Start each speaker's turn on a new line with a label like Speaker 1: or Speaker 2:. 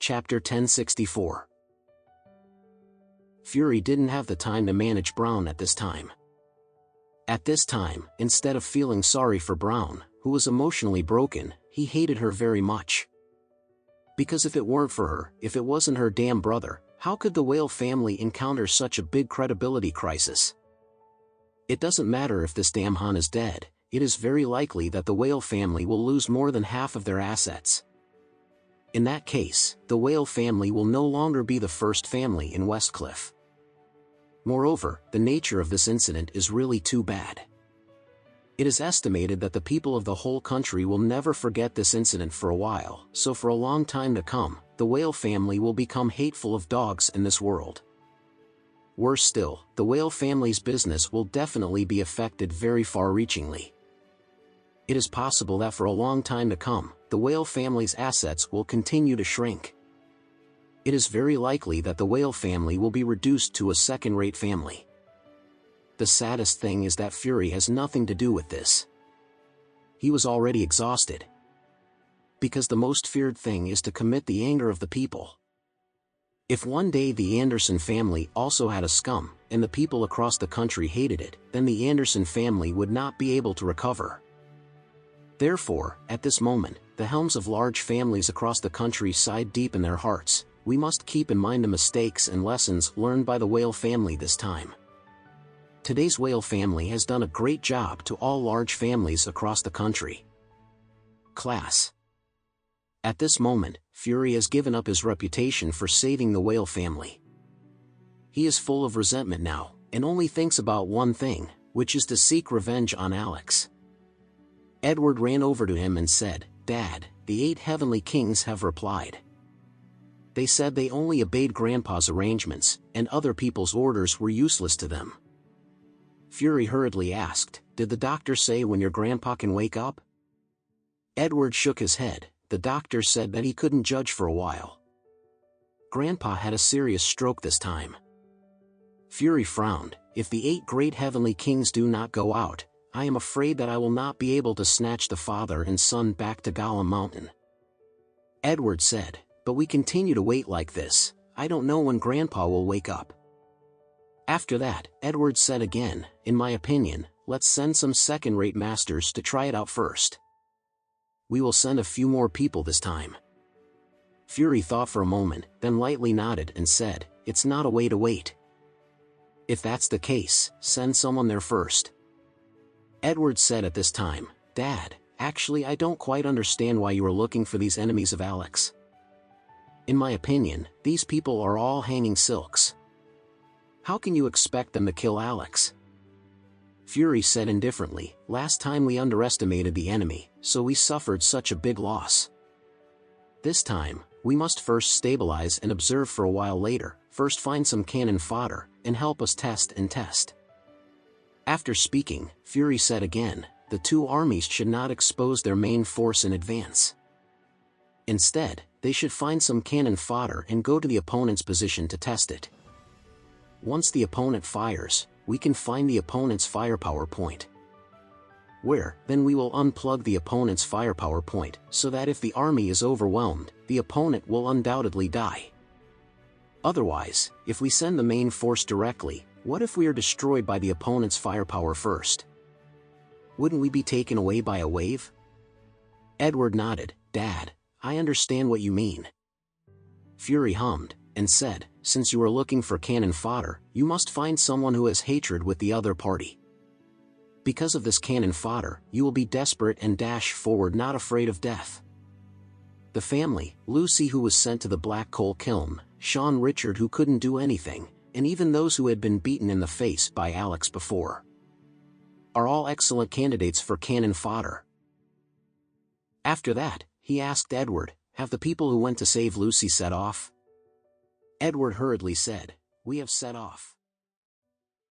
Speaker 1: Chapter 1064. Fury didn't have the time to manage Brown at this time. At this time, instead of feeling sorry for Brown, who was emotionally broken, he hated her very much. Because if it weren't for her, if it wasn't her damn brother, how could the Whale family encounter such a big credibility crisis? It doesn't matter if this damn Han is dead, it is very likely that the Whale family will lose more than half of their assets. In that case, the Whale family will no longer be the first family in Westcliff. Moreover, the nature of this incident is really too bad. It is estimated that the people of the whole country will never forget this incident for a while, so for a long time to come, the Whale family will become hateful of dogs in this world. Worse still, the Whale family's business will definitely be affected very far-reachingly. It is possible that for a long time to come, the Whale family's assets will continue to shrink. It is very likely that the Whale family will be reduced to a second-rate family. The saddest thing is that Fury has nothing to do with this. He was already exhausted. Because the most feared thing is to commit the anger of the people. If one day the Anderson family also had a scum, and the people across the country hated it, then the Anderson family would not be able to recover. Therefore, at this moment, the helms of large families across the country sighed deep in their hearts. We must keep in mind the mistakes and lessons learned by the Whale family this time. Today's Whale family has done a great job to all large families across the country. Class. At this moment, Fury has given up his reputation for saving the Whale family. He is full of resentment now, and only thinks about one thing, which is to seek revenge on Alex. Edward ran over to him and said, "Dad, the 8 heavenly kings have replied. They said they only obeyed Grandpa's arrangements, and other people's orders were useless to them." Fury hurriedly asked, "Did the doctor say when your grandpa can wake up?" Edward shook his head. The doctor said that he couldn't judge for a while. Grandpa had a serious stroke this time. Fury frowned. If the 8 great heavenly kings do not go out, I am afraid that I will not be able to snatch the father and son back to Gollum Mountain. Edward said, "But we continue to wait like this, I don't know when Grandpa will wake up." After that, Edward said again, "In my opinion, let's send some second-rate masters to try it out first. We will send a few more people this time." Fury thought for a moment, then lightly nodded and said, "It's not a way to wait. If that's the case, send someone there first." Edward said at this time, "Dad, actually I don't quite understand why you are looking for these enemies of Alex. In my opinion, these people are all hanging silks. How can you expect them to kill Alex?" Fury said indifferently, "Last time we underestimated the enemy, so we suffered such a big loss. This time, we must first stabilize and observe for a while later, first find some cannon fodder, and help us test and test." After speaking, Fury said again, "The 2 armies should not expose their main force in advance. Instead, they should find some cannon fodder and go to the opponent's position to test it. Once the opponent fires, we can find the opponent's firepower point. Then we will unplug the opponent's firepower point, so that if the army is overwhelmed, the opponent will undoubtedly die. Otherwise, if we send the main force directly, what if we are destroyed by the opponent's firepower first? Wouldn't we be taken away by a wave?" Edward nodded. "Dad, I understand what you mean." Fury hummed, and said, "Since you are looking for cannon fodder, you must find someone who has hatred with the other party. Because of this cannon fodder, you will be desperate and dash forward not afraid of death. The family, Lucy who was sent to the black coal kiln, Sean Richard who couldn't do anything, and even those who had been beaten in the face by Alex before, are all excellent candidates for cannon fodder." After that, he asked Edward, "Have the people who went to save Lucy set off?" Edward hurriedly said, "We have set off."